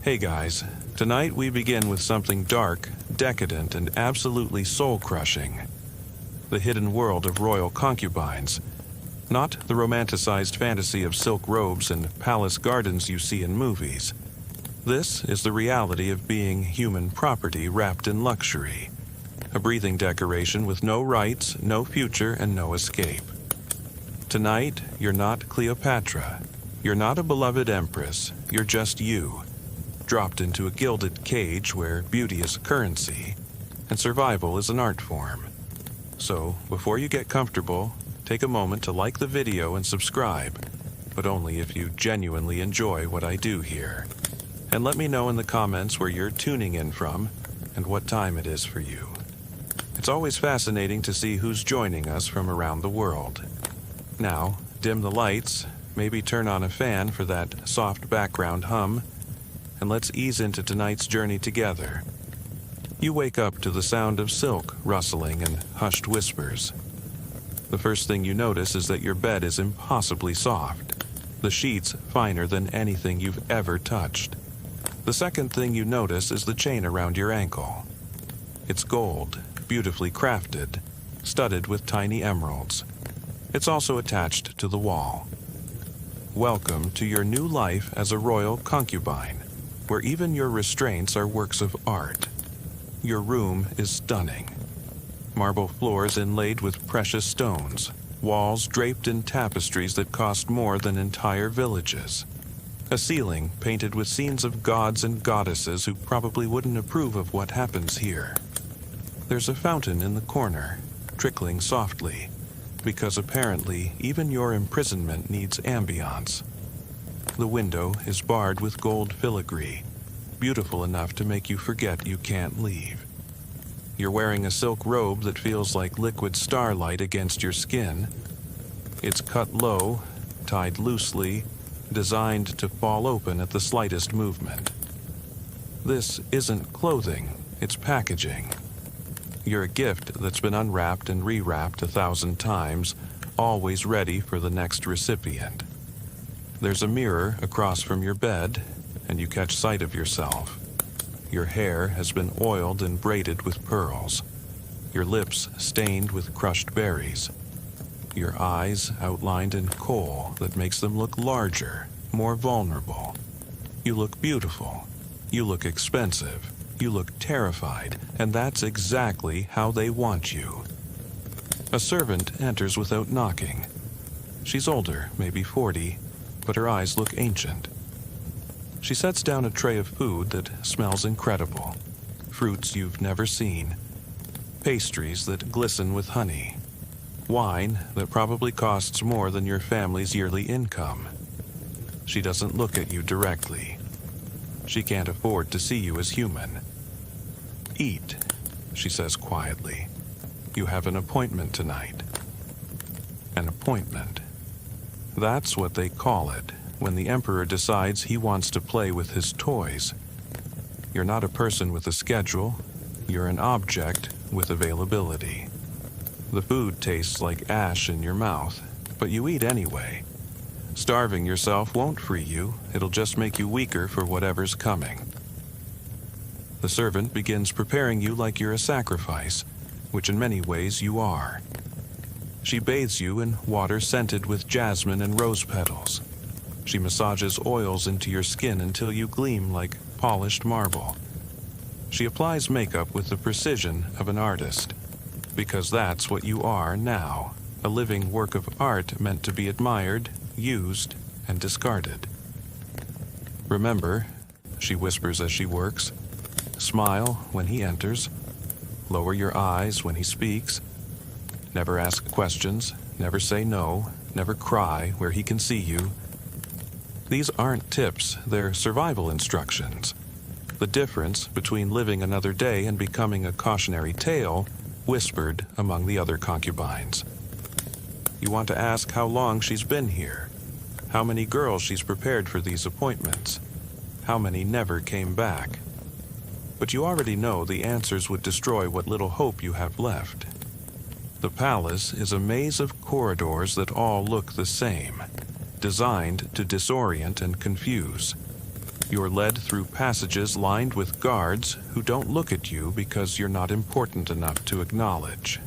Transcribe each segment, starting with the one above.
Hey guys, tonight we begin with something dark, decadent, and absolutely soul-crushing. The hidden world of royal concubines. Not the romanticized fantasy of silk robes and palace gardens you see in movies. This is the reality of being human property wrapped in luxury. A breathing decoration with no rights, no future, and no escape. Tonight, you're not Cleopatra. You're not a beloved empress. You're just you. Dropped into a gilded cage where beauty is a currency and survival is an art form. So, before you get comfortable, take a moment to like the video and subscribe, but only if you genuinely enjoy what I do here. And let me know in the comments where you're tuning in from and what time it is for you. It's always fascinating to see who's joining us from around the world. Now, dim the lights, maybe turn on a fan for that soft background hum, and let's ease into tonight's journey together. You wake up to the sound of silk rustling and hushed whispers. The first thing you notice is that your bed is impossibly soft, the sheets finer than anything you've ever touched. The second thing you notice is the chain around your ankle. It's gold, beautifully crafted, studded with tiny emeralds. It's also attached to the wall. Welcome to your new life as a royal concubine, where even your restraints are works of art. Your room is stunning. Marble floors inlaid with precious stones, walls draped in tapestries that cost more than entire villages. A ceiling painted with scenes of gods and goddesses who probably wouldn't approve of what happens here. There's a fountain in the corner, trickling softly, because apparently even your imprisonment needs ambiance. The window is barred with gold filigree, beautiful enough to make you forget you can't leave. You're wearing a silk robe that feels like liquid starlight against your skin. It's cut low, tied loosely, designed to fall open at the slightest movement. This isn't clothing, it's packaging. You're a gift that's been unwrapped and rewrapped 1,000 times, always ready for the next recipient. There's a mirror across from your bed, and you catch sight of yourself. Your hair has been oiled and braided with pearls. Your lips stained with crushed berries. Your eyes outlined in kohl that makes them look larger, more vulnerable. You look beautiful. You look expensive. You look terrified, and that's exactly how they want you. A servant enters without knocking. She's older, maybe 40, but her eyes look ancient. She sets down a tray of food that smells incredible. Fruits you've never seen. Pastries that glisten with honey. Wine that probably costs more than your family's yearly income. She doesn't look at you directly. She can't afford to see you as human. Eat, she says quietly. You have an appointment tonight. An appointment. That's what they call it when the emperor decides he wants to play with his toys. You're not a person with a schedule. You're an object with availability. The food tastes like ash in your mouth, but you eat anyway. Starving yourself won't free you. It'll just make you weaker for whatever's coming. The servant begins preparing you like you're a sacrifice, which in many ways you are. She bathes you in water scented with jasmine and rose petals. She massages oils into your skin until you gleam like polished marble. She applies makeup with the precision of an artist, because that's what you are now, a living work of art meant to be admired, used, and discarded. Remember, she whispers as she works, smile when he enters, lower your eyes when he speaks, never ask questions, never say no, never cry where he can see you. These aren't tips, they're survival instructions. The difference between living another day and becoming a cautionary tale whispered among the other concubines. You want to ask how long she's been here, how many girls she's prepared for these appointments, how many never came back. But you already know the answers would destroy what little hope you have left. The palace is a maze of corridors that all look the same, designed to disorient and confuse. You're led through passages lined with guards who don't look at you because you're not important enough to acknowledge.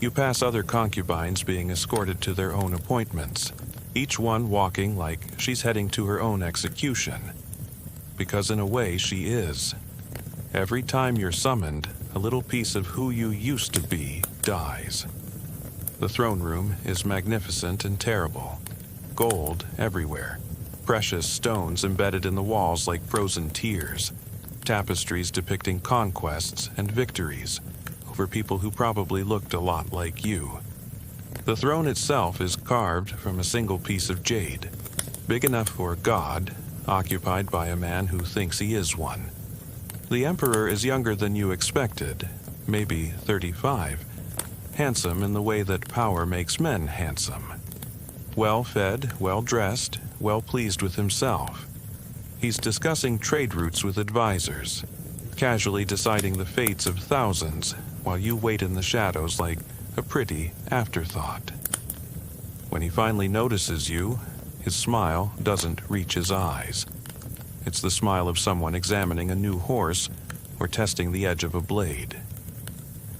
You pass other concubines being escorted to their own appointments, each one walking like she's heading to her own execution. Because in a way she is. Every time you're summoned, a little piece of who you used to be dies. The throne room is magnificent and terrible. Gold everywhere. Precious stones embedded in the walls like frozen tears. Tapestries depicting conquests and victories over people who probably looked a lot like you. The throne itself is carved from a single piece of jade, big enough for a god, occupied by a man who thinks he is one. The emperor is younger than you expected, maybe 35, handsome in the way that power makes men handsome. Well-fed, well-dressed, well-pleased with himself. He's discussing trade routes with advisors, casually deciding the fates of thousands while you wait in the shadows like a pretty afterthought. When he finally notices you, his smile doesn't reach his eyes. It's the smile of someone examining a new horse or testing the edge of a blade.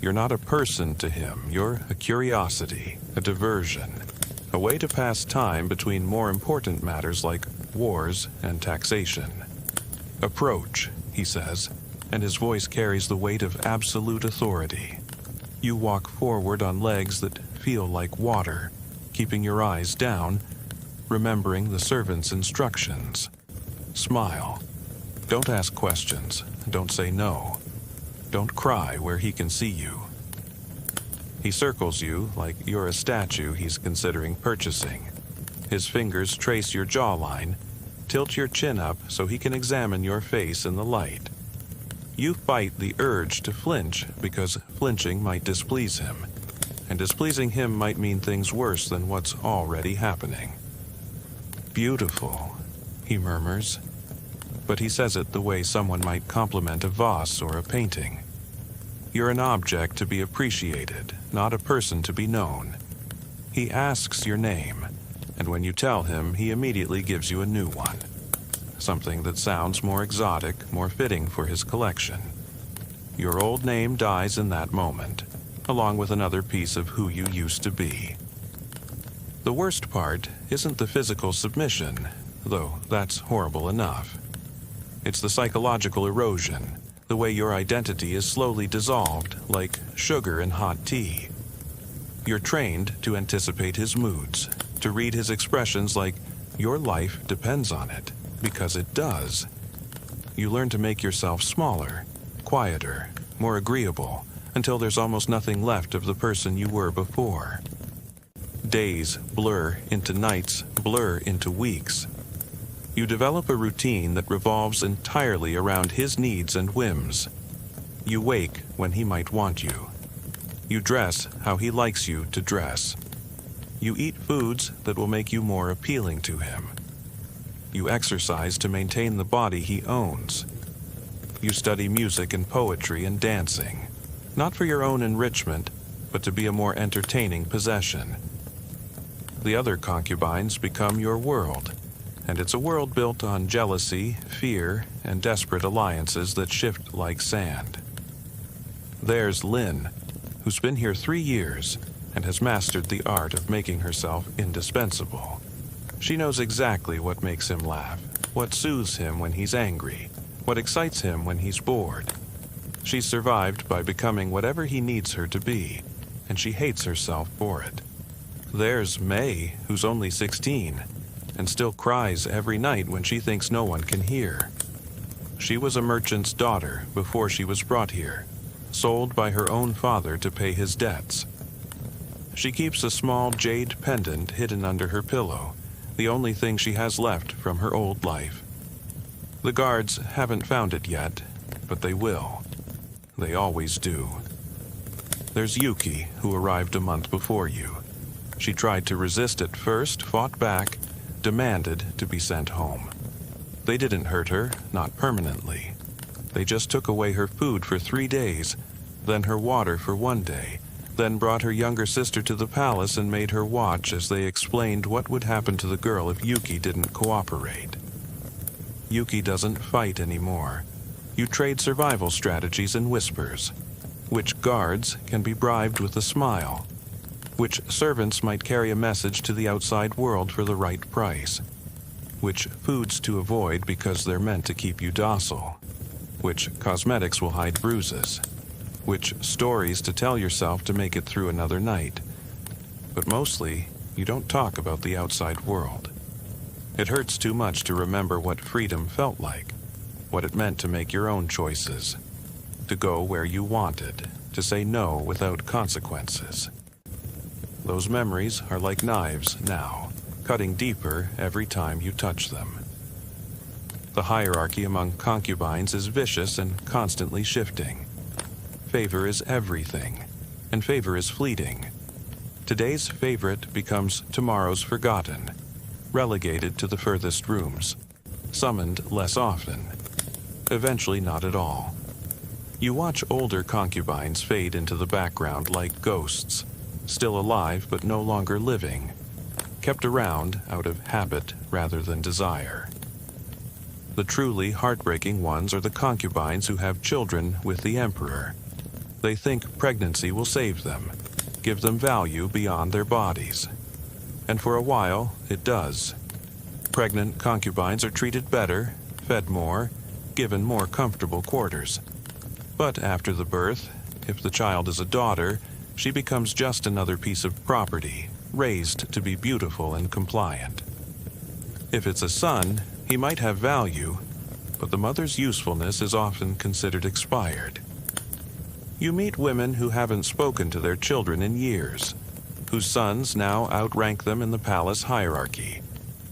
You're not a person to him. You're a curiosity, a diversion, a way to pass time between more important matters like wars and taxation. Approach, he says, and his voice carries the weight of absolute authority. You walk forward on legs that feel like water, keeping your eyes down, remembering the servant's instructions. Smile. Don't ask questions. Don't say no. Don't cry where he can see you. He circles you like you're a statue he's considering purchasing. His fingers trace your jawline, tilt your chin up so he can examine your face in the light. You fight the urge to flinch because flinching might displease him, and displeasing him might mean things worse than what's already happening. Beautiful, he murmurs, but he says it the way someone might compliment a vase or a painting. You're an object to be appreciated, not a person to be known. He asks your name, and when you tell him, he immediately gives you a new one. Something that sounds more exotic, more fitting for his collection. Your old name dies in that moment, along with another piece of who you used to be. The worst part isn't the physical submission, though that's horrible enough. It's the psychological erosion, the way your identity is slowly dissolved, like sugar in hot tea. You're trained to anticipate his moods, to read his expressions like your life depends on it, because it does. You learn to make yourself smaller, quieter, more agreeable, until there's almost nothing left of the person you were before. Days blur into nights, blur into weeks. You develop a routine that revolves entirely around his needs and whims. You wake when he might want you. You dress how he likes you to dress. You eat foods that will make you more appealing to him. You exercise to maintain the body he owns. You study music and poetry and dancing, not for your own enrichment, but to be a more entertaining possession. The other concubines become your world, and it's a world built on jealousy, fear, and desperate alliances that shift like sand. There's Lynn, who's been here 3 years and has mastered the art of making herself indispensable. She knows exactly what makes him laugh, what soothes him when he's angry, what excites him when he's bored. She's survived by becoming whatever he needs her to be, and she hates herself for it. There's May, who's only 16, and still cries every night when she thinks no one can hear. She was a merchant's daughter before she was brought here, sold by her own father to pay his debts. She keeps a small jade pendant hidden under her pillow, the only thing she has left from her old life. The guards haven't found it yet, but they will. They always do. There's Yuki, who arrived a month before you. She tried to resist at first, fought back, demanded to be sent home. They didn't hurt her, not permanently. They just took away her food for 3 days, then her water for 1 day, then brought her younger sister to the palace and made her watch as they explained what would happen to the girl if Yuki didn't cooperate. Yuki doesn't fight anymore. You trade survival strategies in whispers. Which guards can be bribed with a smile. Which servants might carry a message to the outside world for the right price. Which foods to avoid because they're meant to keep you docile. Which cosmetics will hide bruises. Which stories to tell yourself to make it through another night. But mostly, you don't talk about the outside world. It hurts too much to remember what freedom felt like, what it meant to make your own choices, to go where you wanted, to say no without consequences. Those memories are like knives now, cutting deeper every time you touch them. The hierarchy among concubines is vicious and constantly shifting. Favor is everything, and favor is fleeting. Today's favorite becomes tomorrow's forgotten, relegated to the furthest rooms, summoned less often, eventually not at all. You watch older concubines fade into the background like ghosts, still alive but no longer living, kept around out of habit rather than desire. The truly heartbreaking ones are the concubines who have children with the emperor. They think pregnancy will save them, give them value beyond their bodies. And for a while, it does. Pregnant concubines are treated better, fed more, given more comfortable quarters. But after the birth, if the child is a daughter, she becomes just another piece of property, raised to be beautiful and compliant. If it's a son, he might have value, but the mother's usefulness is often considered expired. You meet women who haven't spoken to their children in years, whose sons now outrank them in the palace hierarchy,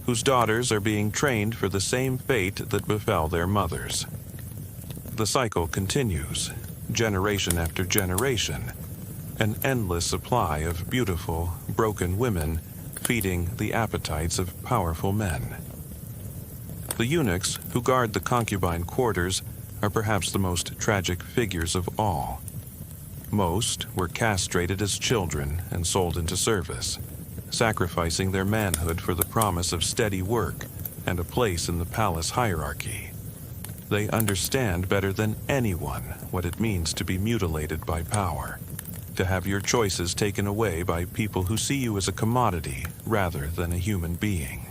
whose daughters are being trained for the same fate that befell their mothers. The cycle continues, generation after generation, an endless supply of beautiful, broken women feeding the appetites of powerful men. The eunuchs who guard the concubine quarters are perhaps the most tragic figures of all. Most were castrated as children and sold into service, sacrificing their manhood for the promise of steady work and a place in the palace hierarchy. They understand better than anyone what it means to be mutilated by power, to have your choices taken away by people who see you as a commodity rather than a human being.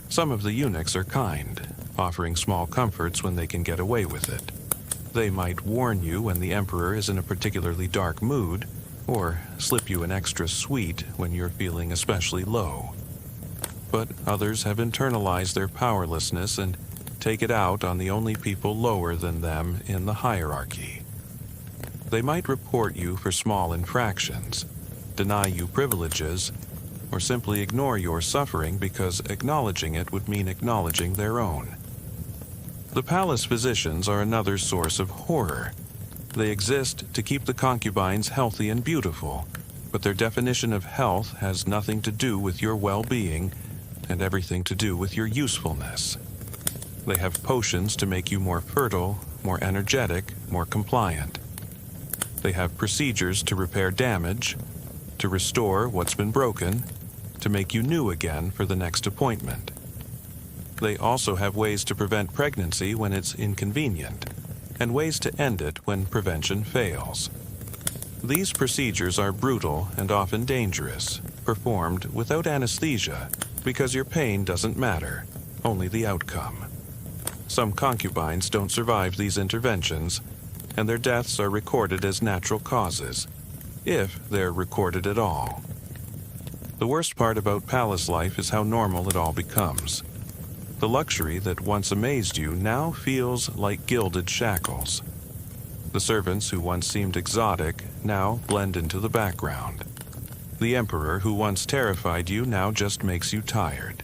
Some of the eunuchs are kind, offering small comforts when they can get away with it. They might warn you when the emperor is in a particularly dark mood, or slip you an extra sweet when you're feeling especially low. But others have internalized their powerlessness and take it out on the only people lower than them in the hierarchy. They might report you for small infractions, deny you privileges, or simply ignore your suffering because acknowledging it would mean acknowledging their own. The palace physicians are another source of horror. They exist to keep the concubines healthy and beautiful, but their definition of health has nothing to do with your well-being and everything to do with your usefulness. They have potions to make you more fertile, more energetic, more compliant. They have procedures to repair damage, to restore what's been broken, to make you new again for the next appointment. They also have ways to prevent pregnancy when it's inconvenient, and ways to end it when prevention fails. These procedures are brutal and often dangerous, performed without anesthesia, because your pain doesn't matter, only the outcome. Some concubines don't survive these interventions, and their deaths are recorded as natural causes, if they're recorded at all. The worst part about palace life is how normal it all becomes. The luxury that once amazed you now feels like gilded shackles. The servants who once seemed exotic now blend into the background. The emperor who once terrified you now just makes you tired.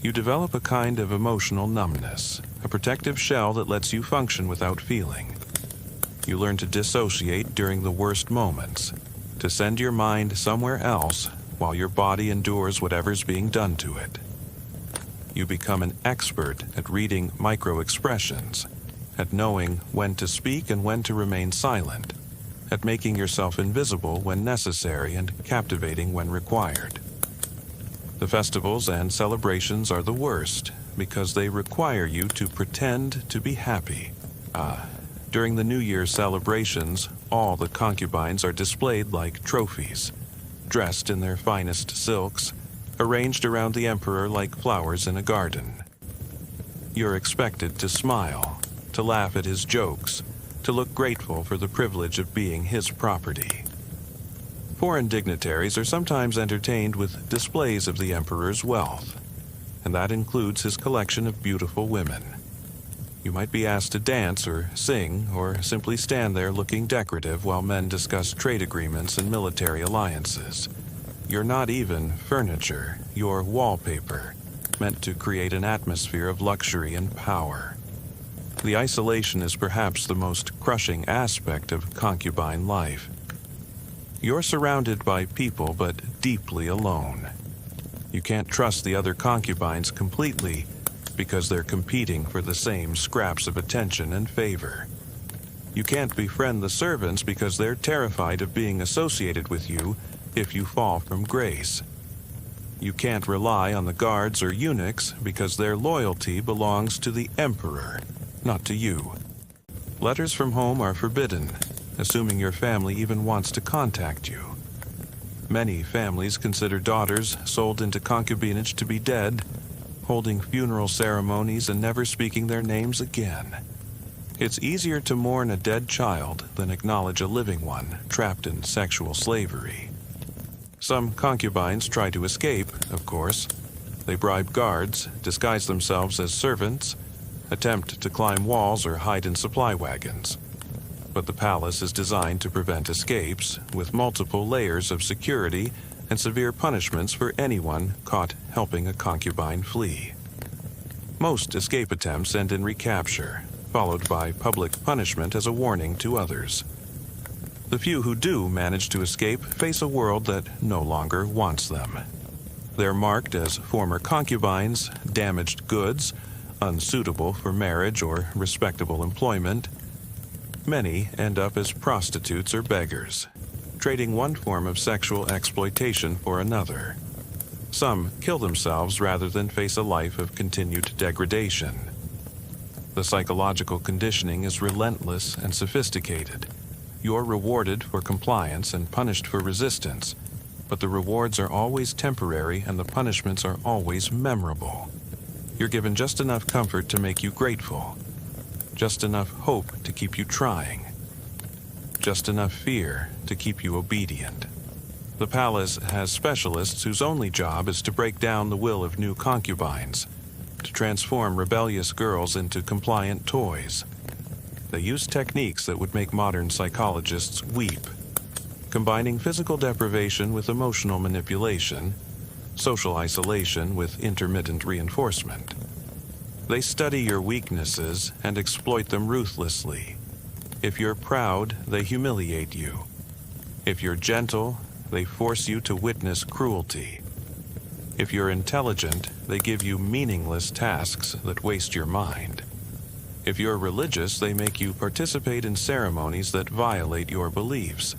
You develop a kind of emotional numbness, a protective shell that lets you function without feeling. You learn to dissociate during the worst moments, to send your mind somewhere else while your body endures whatever's being done to it. You become an expert at reading micro-expressions, at knowing when to speak and when to remain silent, at making yourself invisible when necessary and captivating when required. The festivals and celebrations are the worst, because they require you to pretend to be happy. During the New Year celebrations, all the concubines are displayed like trophies, dressed in their finest silks, arranged around the emperor like flowers in a garden. You're expected to smile, to laugh at his jokes, to look grateful for the privilege of being his property. Foreign dignitaries are sometimes entertained with displays of the emperor's wealth, and that includes his collection of beautiful women. You might be asked to dance or sing, or simply stand there looking decorative while men discuss trade agreements and military alliances. You're not even furniture, you're wallpaper, meant to create an atmosphere of luxury and power. The isolation is perhaps the most crushing aspect of concubine life. You're surrounded by people, but deeply alone. You can't trust the other concubines completely, because they're competing for the same scraps of attention and favor. You can't befriend the servants because they're terrified of being associated with you if you fall from grace. You can't rely on the guards or eunuchs because their loyalty belongs to the emperor, not to you. Letters from home are forbidden, assuming your family even wants to contact you. Many families consider daughters sold into concubinage to be dead, holding funeral ceremonies and never speaking their names again. It's easier to mourn a dead child than acknowledge a living one trapped in sexual slavery. Some concubines try to escape, of course. They bribe guards, disguise themselves as servants, attempt to climb walls or hide in supply wagons. But the palace is designed to prevent escapes, with multiple layers of security and severe punishments for anyone caught helping a concubine flee. Most escape attempts end in recapture, followed by public punishment as a warning to others. The few who do manage to escape face a world that no longer wants them. They're marked as former concubines, damaged goods, unsuitable for marriage or respectable employment. Many end up as prostitutes or beggars, trading one form of sexual exploitation for another. Some kill themselves rather than face a life of continued degradation. The psychological conditioning is relentless and sophisticated. You're rewarded for compliance and punished for resistance, but the rewards are always temporary and the punishments are always memorable. You're given just enough comfort to make you grateful, just enough hope to keep you trying, just enough fear to keep you obedient. The palace has specialists whose only job is to break down the will of new concubines, to transform rebellious girls into compliant toys. They use techniques that would make modern psychologists weep, combining physical deprivation with emotional manipulation, social isolation with intermittent reinforcement. They study your weaknesses and exploit them ruthlessly. If you're proud, they humiliate you. If you're gentle, they force you to witness cruelty. If you're intelligent, they give you meaningless tasks that waste your mind. If you're religious, they make you participate in ceremonies that violate your beliefs.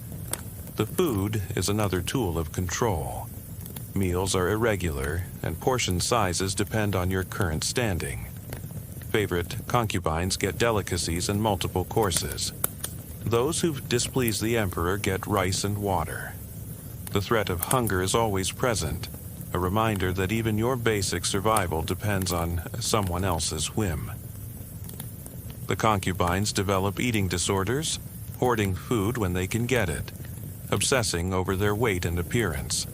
The food is another tool of control. Meals are irregular, and portion sizes depend on your current standing. Favorite concubines get delicacies and multiple courses. Those who've displeased the emperor get rice and water. The threat of hunger is always present, a reminder that even your basic survival depends on someone else's whim. The concubines develop eating disorders, hoarding food when they can get it, obsessing over their weight and appearance,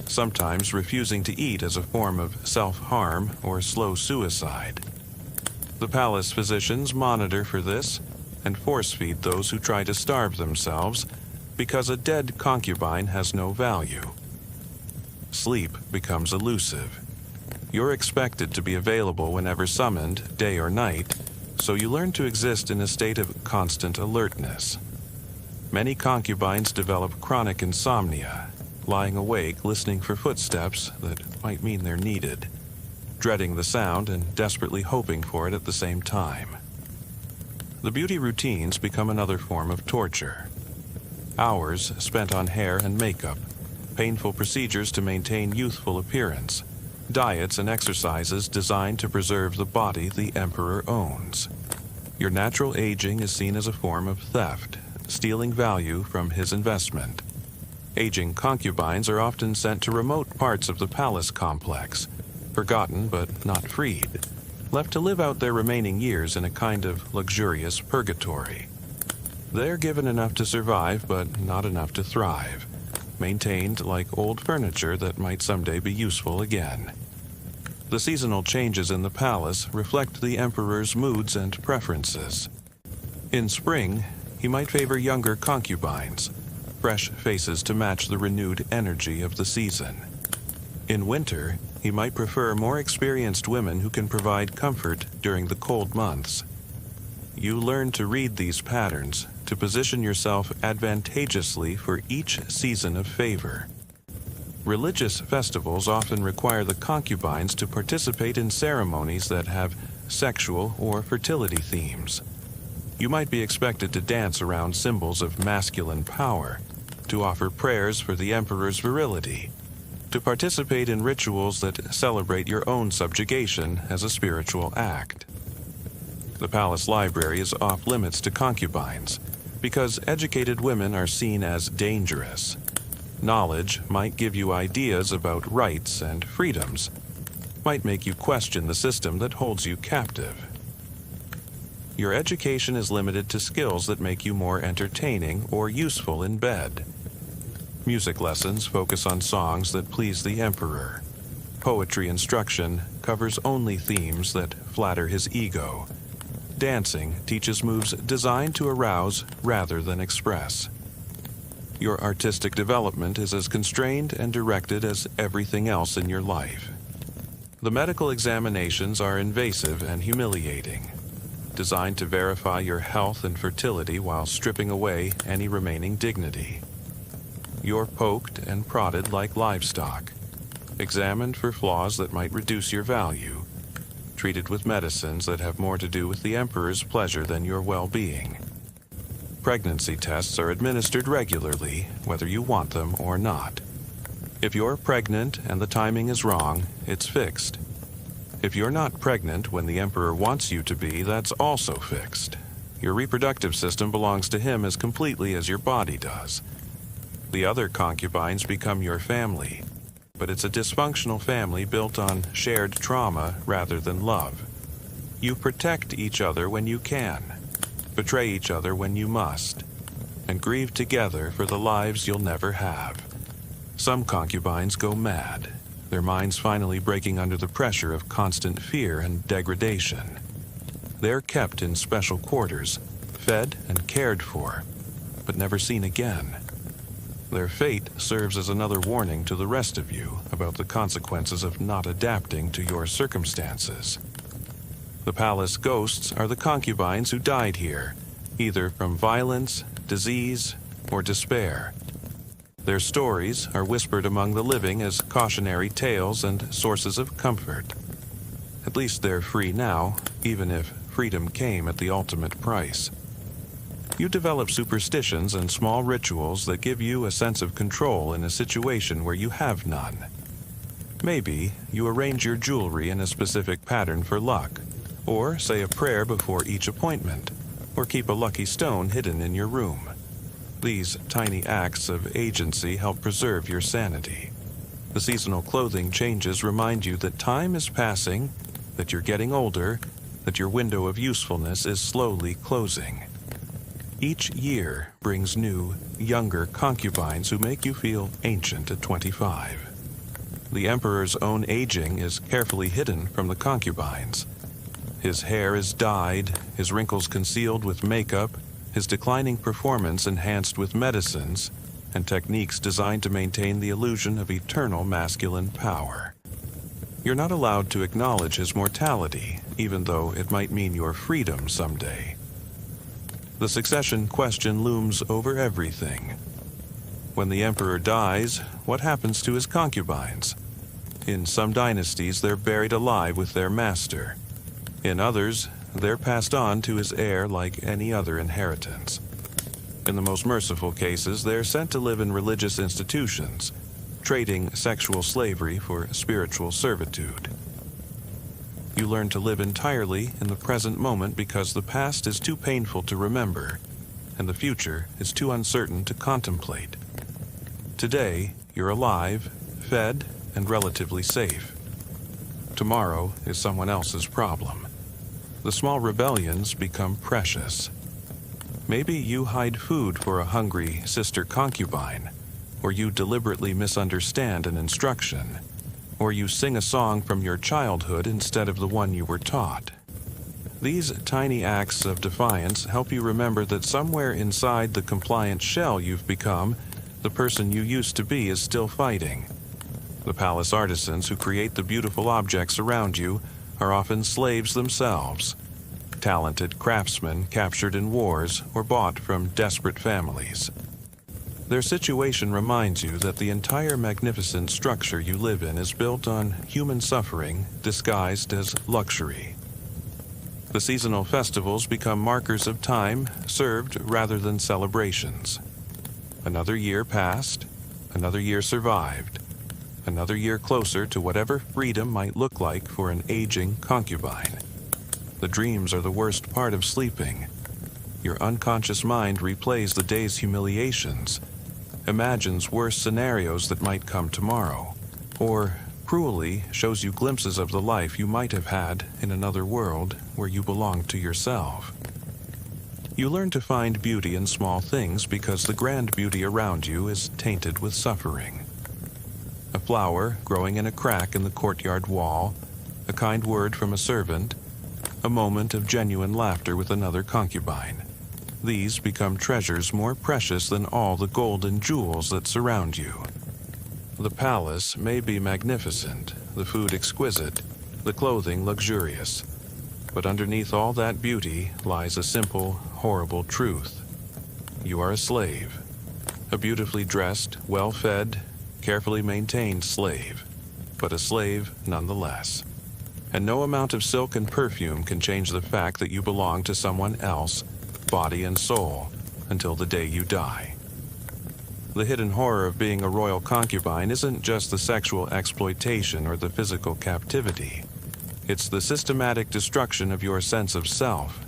sometimes refusing to eat as a form of self-harm or slow suicide. The palace physicians monitor for this and force-feed those who try to starve themselves because a dead concubine has no value. Sleep becomes elusive. You're expected to be available whenever summoned, day or night, so you learn to exist in a state of constant alertness. Many concubines develop chronic insomnia, lying awake listening for footsteps that might mean they're needed, dreading the sound and desperately hoping for it at the same time. The beauty routines become another form of torture. Hours spent on hair and makeup, painful procedures to maintain youthful appearance, diets and exercises designed to preserve the body the emperor owns. Your natural aging is seen as a form of theft, stealing value from his investment. Aging concubines are often sent to remote parts of the palace complex, forgotten but not freed, left to live out their remaining years in a kind of luxurious purgatory. They're given enough to survive, but not enough to thrive, maintained like old furniture that might someday be useful again. The seasonal changes in the palace reflect the emperor's moods and preferences. In spring, he might favor younger concubines, fresh faces to match the renewed energy of the season. In winter, he might prefer more experienced women who can provide comfort during the cold months. You learn to read these patterns to position yourself advantageously for each season of favor. Religious festivals often require the concubines to participate in ceremonies that have sexual or fertility themes. You might be expected to dance around symbols of masculine power, to offer prayers for the emperor's virility, to participate in rituals that celebrate your own subjugation as a spiritual act. The palace library is off limits to concubines because educated women are seen as dangerous. Knowledge might give you ideas about rights and freedoms, might make you question the system that holds you captive. Your education is limited to skills that make you more entertaining or useful in bed. Music lessons focus on songs that please the emperor. Poetry instruction covers only themes that flatter his ego. Dancing teaches moves designed to arouse rather than express. Your artistic development is as constrained and directed as everything else in your life. The medical examinations are invasive and humiliating, designed to verify your health and fertility while stripping away any remaining dignity. You're poked and prodded like livestock, examined for flaws that might reduce your value, treated with medicines that have more to do with the emperor's pleasure than your well-being. Pregnancy tests are administered regularly, whether you want them or not. If you're pregnant and the timing is wrong, it's fixed. If you're not pregnant when the emperor wants you to be, that's also fixed. Your reproductive system belongs to him as completely as your body does. The other concubines become your family, but it's a dysfunctional family built on shared trauma rather than love. You protect each other when you can, betray each other when you must, and grieve together for the lives you'll never have. Some concubines go mad, their minds finally breaking under the pressure of constant fear and degradation. They're kept in special quarters, fed and cared for, but never seen again. Their fate serves as another warning to the rest of you about the consequences of not adapting to your circumstances. The palace ghosts are the concubines who died here, either from violence, disease, or despair. Their stories are whispered among the living as cautionary tales and sources of comfort. At least they're free now, even if freedom came at the ultimate price. You develop superstitions and small rituals that give you a sense of control in a situation where you have none. Maybe you arrange your jewelry in a specific pattern for luck, or say a prayer before each appointment, or keep a lucky stone hidden in your room. These tiny acts of agency help preserve your sanity. The seasonal clothing changes remind you that time is passing, that you're getting older, that your window of usefulness is slowly closing. Each year brings new, younger concubines who make you feel ancient at 25. The emperor's own aging is carefully hidden from the concubines. His hair is dyed, his wrinkles concealed with makeup, his declining performance enhanced with medicines, and techniques designed to maintain the illusion of eternal masculine power. You're not allowed to acknowledge his mortality, even though it might mean your freedom someday. The succession question looms over everything. When the emperor dies, what happens to his concubines? In some dynasties, they're buried alive with their master. In others, they're passed on to his heir like any other inheritance. In the most merciful cases, they're sent to live in religious institutions, trading sexual slavery for spiritual servitude. You learn to live entirely in the present moment because the past is too painful to remember, and the future is too uncertain to contemplate. Today, you're alive, fed, and relatively safe. Tomorrow is someone else's problem. The small rebellions become precious. Maybe you hide food for a hungry sister concubine, or you deliberately misunderstand an instruction, or you sing a song from your childhood instead of the one you were taught. These tiny acts of defiance help you remember that somewhere inside the compliant shell you've become, the person you used to be is still fighting. The palace artisans who create the beautiful objects around you are often slaves themselves, talented craftsmen captured in wars or bought from desperate families. Their situation reminds you that the entire magnificent structure you live in is built on human suffering disguised as luxury. The seasonal festivals become markers of time served rather than celebrations. Another year passed, another year survived, another year closer to whatever freedom might look like for an aging concubine. The dreams are the worst part of sleeping. Your unconscious mind replays the day's humiliations, imagines worse scenarios that might come tomorrow, or cruelly shows you glimpses of the life you might have had in another world where you belong to yourself. You learn to find beauty in small things because the grand beauty around you is tainted with suffering. A flower growing in a crack in the courtyard wall, a kind word from a servant, a moment of genuine laughter with another concubine. These become treasures more precious than all the gold and jewels that surround you. The palace may be magnificent, the food exquisite, the clothing luxurious, but underneath all that beauty lies a simple, horrible truth. You are a slave, a beautifully dressed, well-fed, carefully maintained slave, but a slave nonetheless. And no amount of silk and perfume can change the fact that you belong to someone else, body and soul, until the day you die. The hidden horror of being a royal concubine isn't just the sexual exploitation or the physical captivity. It's the systematic destruction of your sense of self,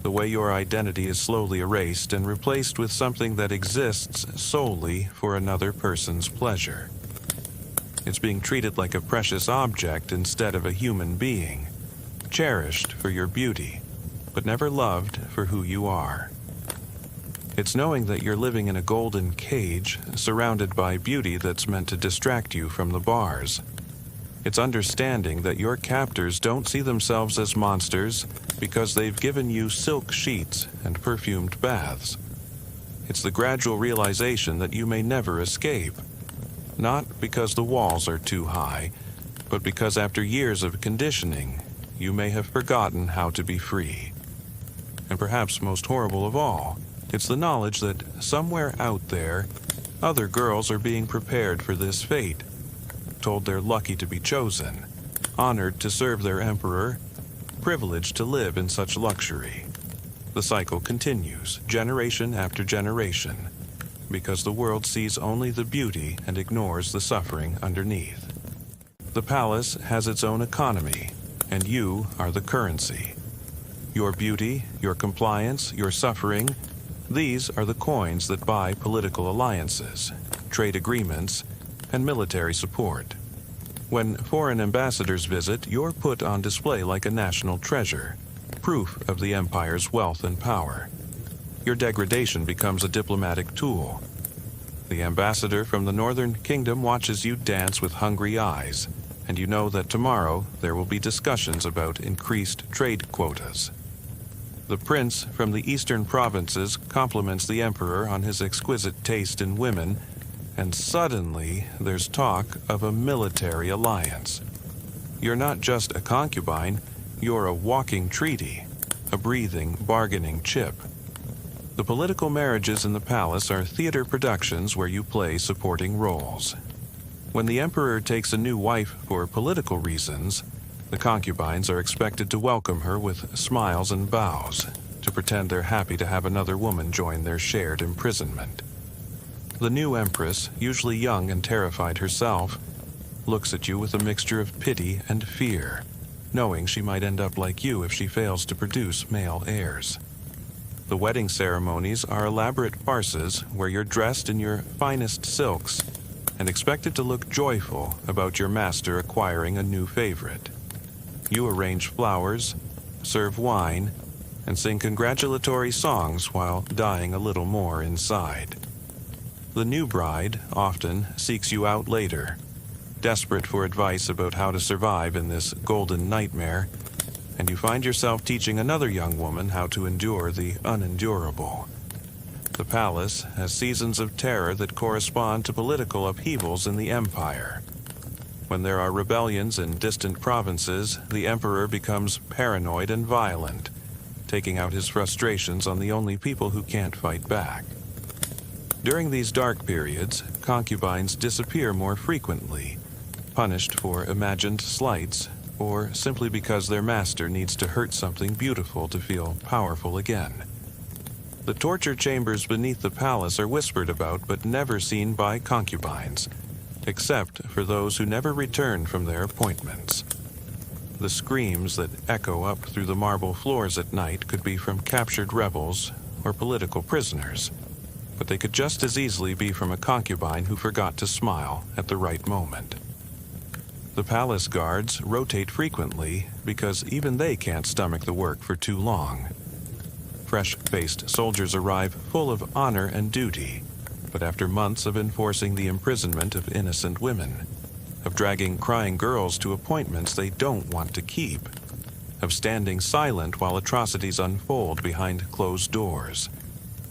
the way your identity is slowly erased and replaced with something that exists solely for another person's pleasure. It's being treated like a precious object instead of a human being, cherished for your beauty, but never loved for who you are. It's knowing that you're living in a golden cage, surrounded by beauty that's meant to distract you from the bars. It's understanding that your captors don't see themselves as monsters because they've given you silk sheets and perfumed baths. It's the gradual realization that you may never escape, not because the walls are too high, but because after years of conditioning, you may have forgotten how to be free. And perhaps most horrible of all, it's the knowledge that somewhere out there, other girls are being prepared for this fate, told they're lucky to be chosen, honored to serve their emperor, privileged to live in such luxury. The cycle continues, generation after generation, because the world sees only the beauty and ignores the suffering underneath. The palace has its own economy, and you are the currency. Your beauty, your compliance, your suffering, these are the coins that buy political alliances, trade agreements, and military support. When foreign ambassadors visit, you're put on display like a national treasure, proof of the empire's wealth and power. Your degradation becomes a diplomatic tool. The ambassador from the northern kingdom watches you dance with hungry eyes, and you know that tomorrow there will be discussions about increased trade quotas. The prince from the eastern provinces compliments the emperor on his exquisite taste in women, and suddenly there's talk of a military alliance. You're not just a concubine, you're a walking treaty, a breathing, bargaining chip. The political marriages in the palace are theater productions where you play supporting roles. When the emperor takes a new wife for political reasons, the concubines are expected to welcome her with smiles and bows, to pretend they're happy to have another woman join their shared imprisonment. The new empress, usually young and terrified herself, looks at you with a mixture of pity and fear, knowing she might end up like you if she fails to produce male heirs. The wedding ceremonies are elaborate farces where you're dressed in your finest silks and expected to look joyful about your master acquiring a new favorite. You arrange flowers, serve wine, and sing congratulatory songs while dying a little more inside. The new bride often seeks you out later, desperate for advice about how to survive in this golden nightmare, and you find yourself teaching another young woman how to endure the unendurable. The palace has seasons of terror that correspond to political upheavals in the empire. When there are rebellions in distant provinces, the emperor becomes paranoid and violent, taking out his frustrations on the only people who can't fight back. During these dark periods, concubines disappear more frequently, punished for imagined slights, or simply because their master needs to hurt something beautiful to feel powerful again. The torture chambers beneath the palace are whispered about but never seen by concubines, except for those who never return from their appointments. The screams that echo up through the marble floors at night could be from captured rebels or political prisoners, but they could just as easily be from a concubine who forgot to smile at the right moment. The palace guards rotate frequently because even they can't stomach the work for too long. Fresh-faced soldiers arrive full of honor and duty, but after months of enforcing the imprisonment of innocent women, of dragging crying girls to appointments they don't want to keep, of standing silent while atrocities unfold behind closed doors,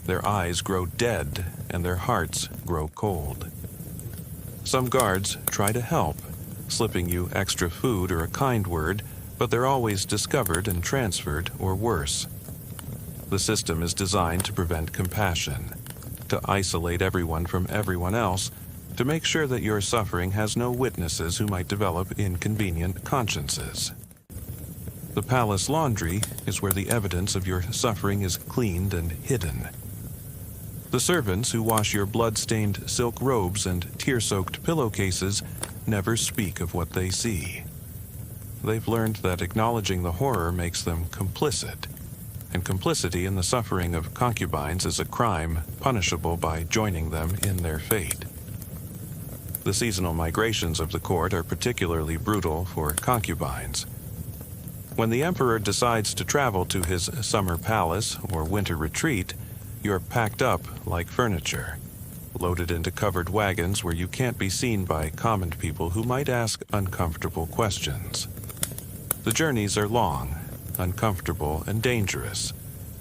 their eyes grow dead and their hearts grow cold. Some guards try to help, slipping you extra food or a kind word, but they're always discovered and transferred, or worse. The system is designed to prevent compassion, to isolate everyone from everyone else, to make sure that your suffering has no witnesses who might develop inconvenient consciences. The palace laundry is where the evidence of your suffering is cleaned and hidden. The servants who wash your blood-stained silk robes and tear-soaked pillowcases never speak of what they see. They've learned that acknowledging the horror makes them complicit, and complicity in the suffering of concubines is a crime punishable by joining them in their fate. The seasonal migrations of the court are particularly brutal for concubines. When the emperor decides to travel to his summer palace or winter retreat, you're packed up like furniture, loaded into covered wagons where you can't be seen by common people who might ask uncomfortable questions. The journeys are long, uncomfortable, and dangerous,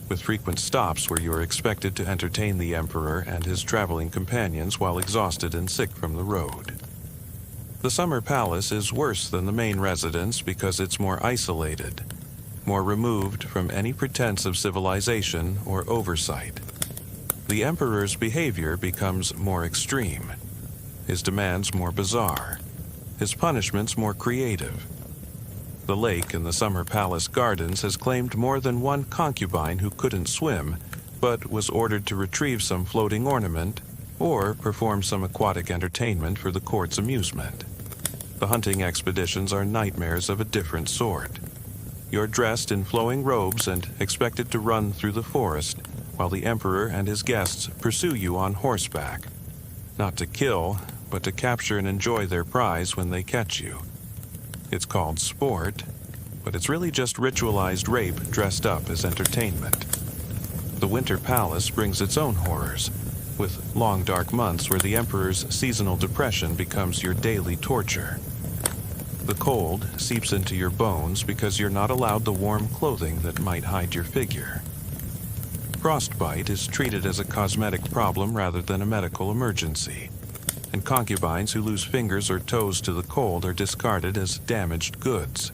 with frequent stops where you are expected to entertain the emperor and his traveling companions while exhausted and sick from the road. The summer palace is worse than the main residence because it's more isolated, more removed from any pretense of civilization or oversight. The emperor's behavior becomes more extreme, his demands more bizarre, his punishments more creative. The lake in the summer palace gardens has claimed more than one concubine who couldn't swim, but was ordered to retrieve some floating ornament or perform some aquatic entertainment for the court's amusement. The hunting expeditions are nightmares of a different sort. You're dressed in flowing robes and expected to run through the forest, while the emperor and his guests pursue you on horseback, not to kill, but to capture and enjoy their prize when they catch you. It's called sport, but it's really just ritualized rape dressed up as entertainment. The Winter Palace brings its own horrors, with long dark months where the emperor's seasonal depression becomes your daily torture. The cold seeps into your bones because you're not allowed the warm clothing that might hide your figure. Frostbite is treated as a cosmetic problem rather than a medical emergency, and concubines who lose fingers or toes to the cold are discarded as damaged goods.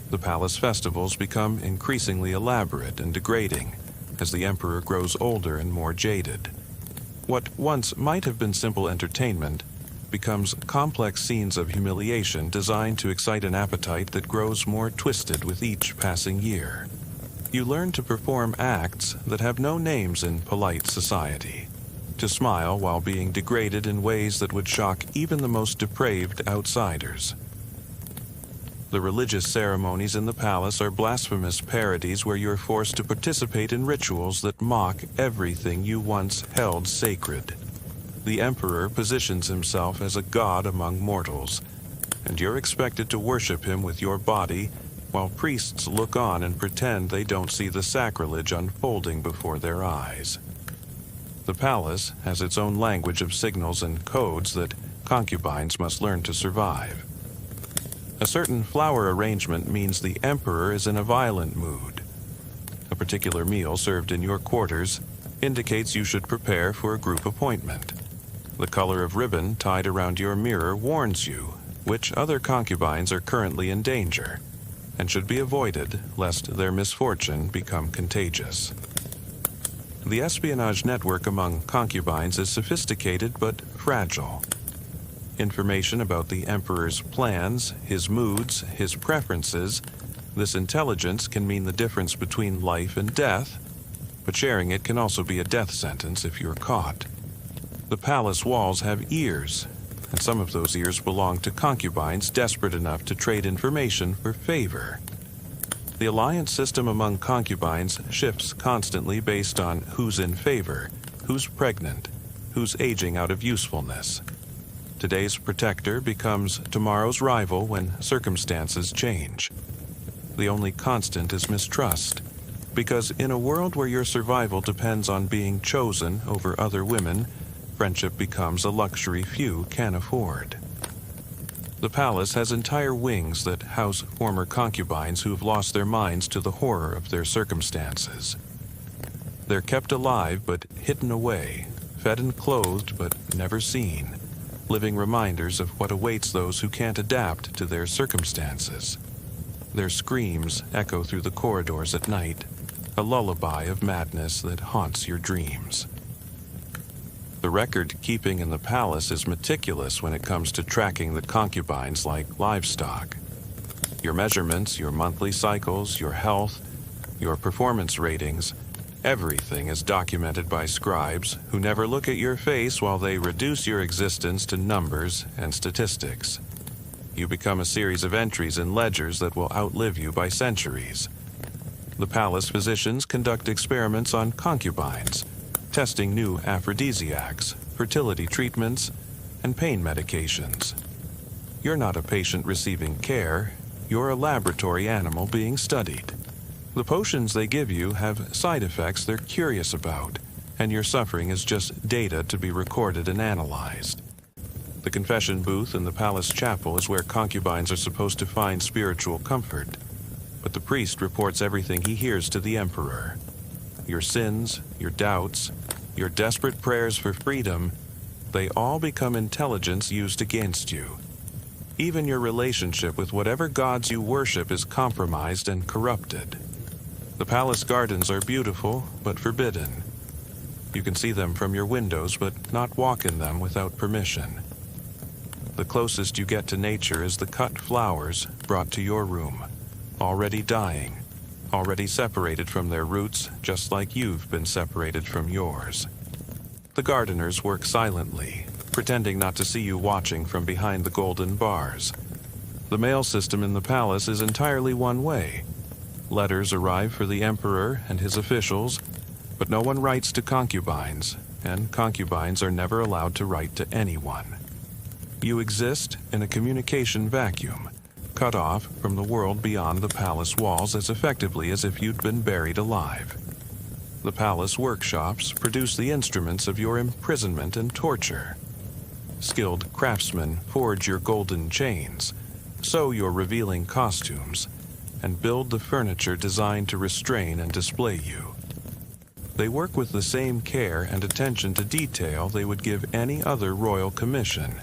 The palace festivals become increasingly elaborate and degrading as the emperor grows older and more jaded. What once might have been simple entertainment becomes complex scenes of humiliation designed to excite an appetite that grows more twisted with each passing year. You learn to perform acts that have no names in polite society. to smile while being degraded in ways that would shock even the most depraved outsiders. The religious ceremonies in the palace are blasphemous parodies where you're forced to participate in rituals that mock everything you once held sacred. The emperor positions himself as a god among mortals, and you're expected to worship him with your body, while priests look on and pretend they don't see the sacrilege unfolding before their eyes. The palace has its own language of signals and codes that concubines must learn to survive. A certain flower arrangement means the emperor is in a violent mood. A particular meal served in your quarters indicates you should prepare for a group appointment. The color of ribbon tied around your mirror warns you which other concubines are currently in danger and should be avoided lest their misfortune become contagious. The espionage network among concubines is sophisticated but fragile. Information about the emperor's plans, his moods, his preferences, this intelligence can mean the difference between life and death, but sharing it can also be a death sentence if you're caught. The palace walls have ears, and some of those ears belong to concubines desperate enough to trade information for favor. The alliance system among concubines shifts constantly based on who's in favor, who's pregnant, who's aging out of usefulness. Today's protector becomes tomorrow's rival when circumstances change. The only constant is mistrust, because in a world where your survival depends on being chosen over other women, friendship becomes a luxury few can afford. The palace has entire wings that house former concubines who've lost their minds to the horror of their circumstances. They're kept alive but hidden away, fed and clothed but never seen, living reminders of what awaits those who can't adapt to their circumstances. Their screams echo through the corridors at night, a lullaby of madness that haunts your dreams. The record-keeping in the palace is meticulous when it comes to tracking the concubines like livestock. Your measurements, your monthly cycles, your health, your performance ratings, everything is documented by scribes who never look at your face while they reduce your existence to numbers and statistics. You become a series of entries in ledgers that will outlive you by centuries. The palace physicians conduct experiments on concubines, testing new aphrodisiacs, fertility treatments, and pain medications. You're not a patient receiving care, you're a laboratory animal being studied. The potions they give you have side effects they're curious about, and your suffering is just data to be recorded and analyzed. The confession booth in the palace chapel is where concubines are supposed to find spiritual comfort, but the priest reports everything he hears to the emperor. Your sins, your doubts, your desperate prayers for freedom, they all become intelligence used against you. Even your relationship with whatever gods you worship is compromised and corrupted. The palace gardens are beautiful, but forbidden. You can see them from your windows, but not walk in them without permission. The closest you get to nature is the cut flowers brought to your room, already dying, already separated from their roots, just like you've been separated from yours. The gardeners work silently, pretending not to see you watching from behind the golden bars. The mail system in the palace is entirely one way. Letters arrive for the emperor and his officials, but no one writes to concubines, and concubines are never allowed to write to anyone. You exist in a communication vacuum, cut off from the world beyond the palace walls as effectively as if you'd been buried alive. The palace workshops produce the instruments of your imprisonment and torture. Skilled craftsmen forge your golden chains, sew your revealing costumes, and build the furniture designed to restrain and display you. They work with the same care and attention to detail they would give any other royal commission,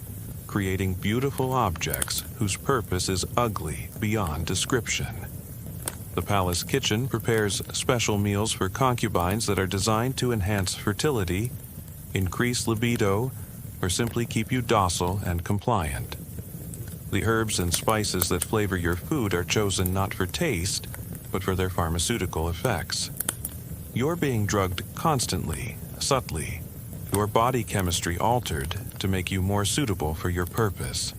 creating beautiful objects whose purpose is ugly beyond description. The palace kitchen prepares special meals for concubines that are designed to enhance fertility, increase libido, or simply keep you docile and compliant. The herbs and spices that flavor your food are chosen not for taste, but for their pharmaceutical effects. You're being drugged constantly, subtly, your body chemistry altered to make you more suitable for your purpose.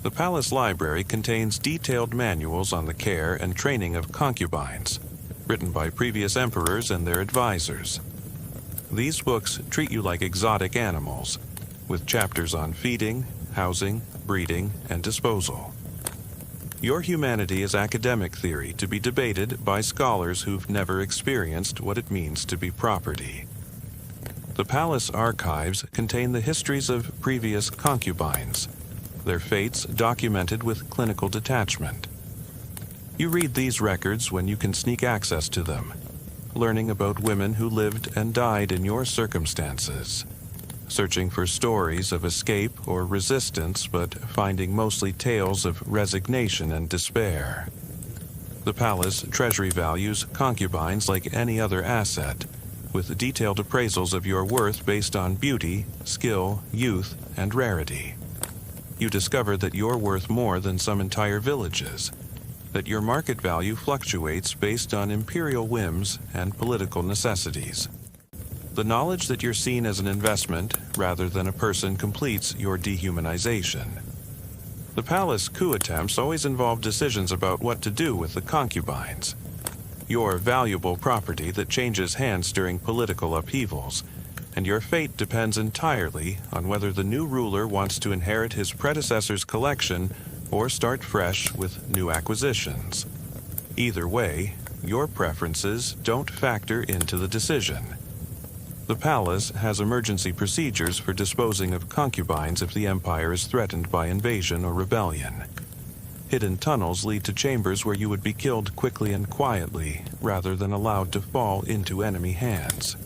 The palace library contains detailed manuals on the care and training of concubines, written by previous emperors and their advisors. These books treat you like exotic animals, with chapters on feeding, housing, breeding, and disposal. Your humanity is academic theory to be debated by scholars who've never experienced what it means to be property. The palace archives contain the histories of previous concubines, their fates documented with clinical detachment. You read these records when you can sneak access to them, learning about women who lived and died in your circumstances, searching for stories of escape or resistance, but finding mostly tales of resignation and despair. The palace treasury values concubines like any other asset, with detailed appraisals of your worth based on beauty, skill, youth, and rarity. You discover that you're worth more than some entire villages, that your market value fluctuates based on imperial whims and political necessities. The knowledge that you're seen as an investment rather than a person completes your dehumanization. The palace coup attempts always involve decisions about what to do with the concubines, your valuable property that changes hands during political upheavals, and your fate depends entirely on whether the new ruler wants to inherit his predecessor's collection or start fresh with new acquisitions. Either way, your preferences don't factor into the decision. The palace has emergency procedures for disposing of concubines if the empire is threatened by invasion or rebellion. Hidden tunnels lead to chambers where you would be killed quickly and quietly, rather than allowed to fall into enemy hands.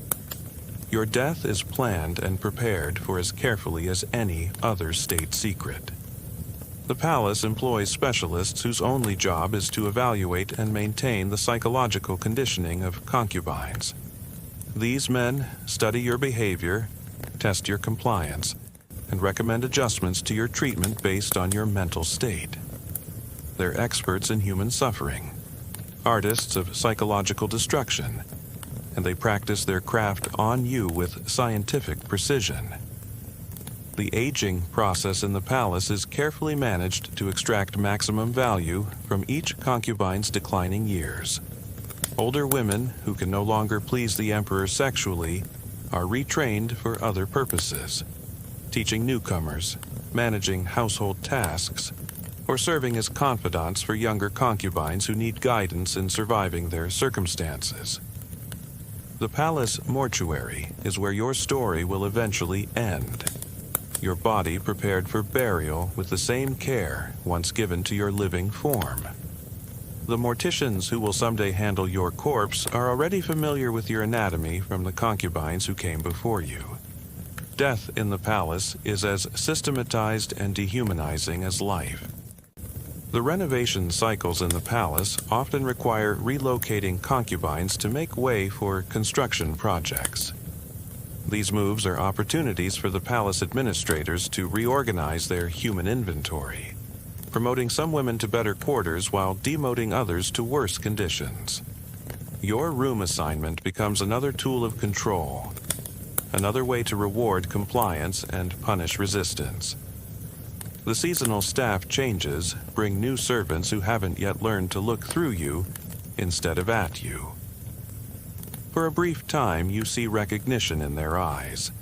Your death is planned and prepared for as carefully as any other state secret. The palace employs specialists whose only job is to evaluate and maintain the psychological conditioning of concubines. These men study your behavior, test your compliance, and recommend adjustments to your treatment based on your mental state. They're experts in human suffering, artists of psychological destruction, and they practice their craft on you with scientific precision. The aging process in the palace is carefully managed to extract maximum value from each concubine's declining years. Older women who can no longer please the emperor sexually are retrained for other purposes, teaching newcomers, managing household tasks, or serving as confidants for younger concubines who need guidance in surviving their circumstances. The palace mortuary is where your story will eventually end. Your body prepared for burial with the same care once given to your living form. The morticians who will someday handle your corpse are already familiar with your anatomy from the concubines who came before you. Death in the palace is as systematized and dehumanizing as life. The renovation cycles in the palace often require relocating concubines to make way for construction projects. These moves are opportunities for the palace administrators to reorganize their human inventory, promoting some women to better quarters while demoting others to worse conditions. Your room assignment becomes another tool of control, another way to reward compliance and punish resistance. The seasonal staff changes bring new servants who haven't yet learned to look through you instead of at you. For a brief time, you see recognition in their eyes,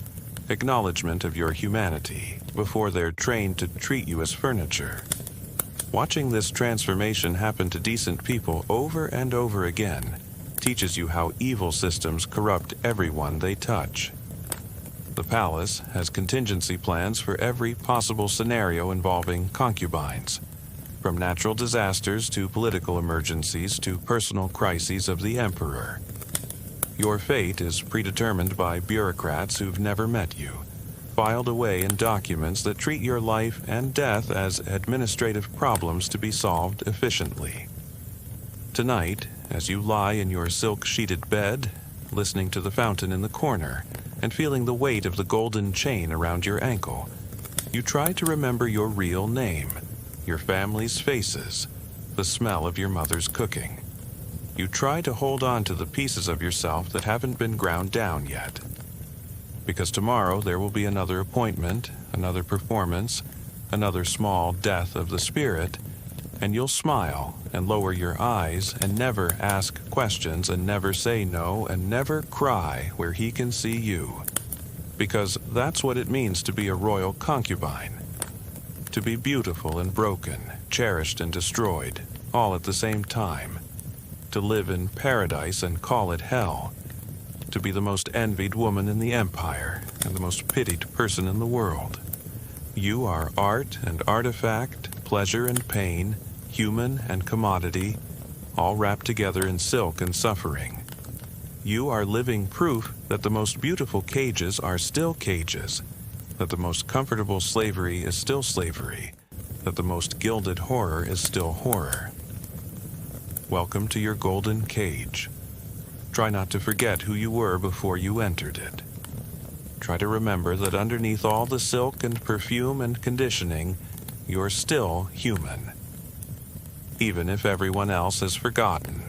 acknowledgement of your humanity, before they're trained to treat you as furniture. Watching this transformation happen to decent people over and over again teaches you how evil systems corrupt everyone they touch. The palace has contingency plans for every possible scenario involving concubines, from natural disasters to political emergencies to personal crises of the emperor. Your fate is predetermined by bureaucrats who've never met you, filed away in documents that treat your life and death as administrative problems to be solved efficiently. Tonight, as you lie in your silk-sheeted bed, listening to the fountain in the corner, and feeling the weight of the golden chain around your ankle, you try to remember your real name, your family's faces, the smell of your mother's cooking. You try to hold on to the pieces of yourself that haven't been ground down yet. Because tomorrow there will be another appointment, another performance, another small death of the spirit, and you'll smile and lower your eyes and never ask questions and never say no and never cry where he can see you. Because that's what it means to be a royal concubine. To be beautiful and broken, cherished and destroyed, all at the same time. To live in paradise and call it hell. To be the most envied woman in the empire and the most pitied person in the world. You are art and artifact, pleasure and pain, human and commodity, all wrapped together in silk and suffering. You are living proof that the most beautiful cages are still cages, that the most comfortable slavery is still slavery, that the most gilded horror is still horror. Welcome to your golden cage. Try not to forget who you were before you entered it. Try to remember that underneath all the silk and perfume and conditioning, you're still human. Even if everyone else has forgotten.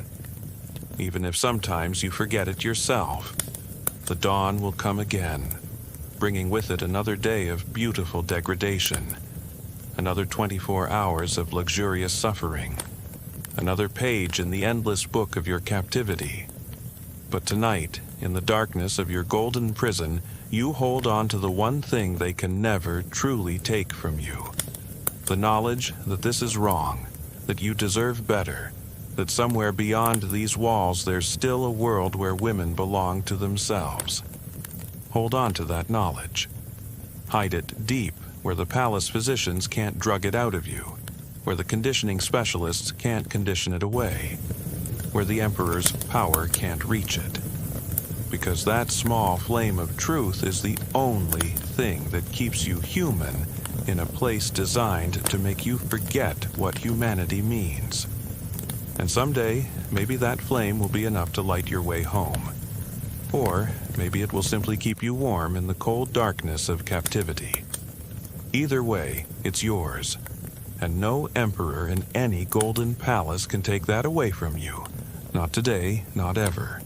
Even if sometimes you forget it yourself. The dawn will come again, bringing with it another day of beautiful degradation, another 24 hours of luxurious suffering, another page in the endless book of your captivity. But tonight, in the darkness of your golden prison, you hold on to the one thing they can never truly take from you. The knowledge that this is wrong, that you deserve better, that somewhere beyond these walls there's still a world where women belong to themselves. Hold on to that knowledge. Hide it deep where the palace physicians can't drug it out of you, where the conditioning specialists can't condition it away, where the emperor's power can't reach it. Because that small flame of truth is the only thing that keeps you human in a place designed to make you forget what humanity means. And someday, maybe that flame will be enough to light your way home. Or maybe it will simply keep you warm in the cold darkness of captivity. Either way, it's yours. And no emperor in any golden palace can take that away from you. Not today, not ever.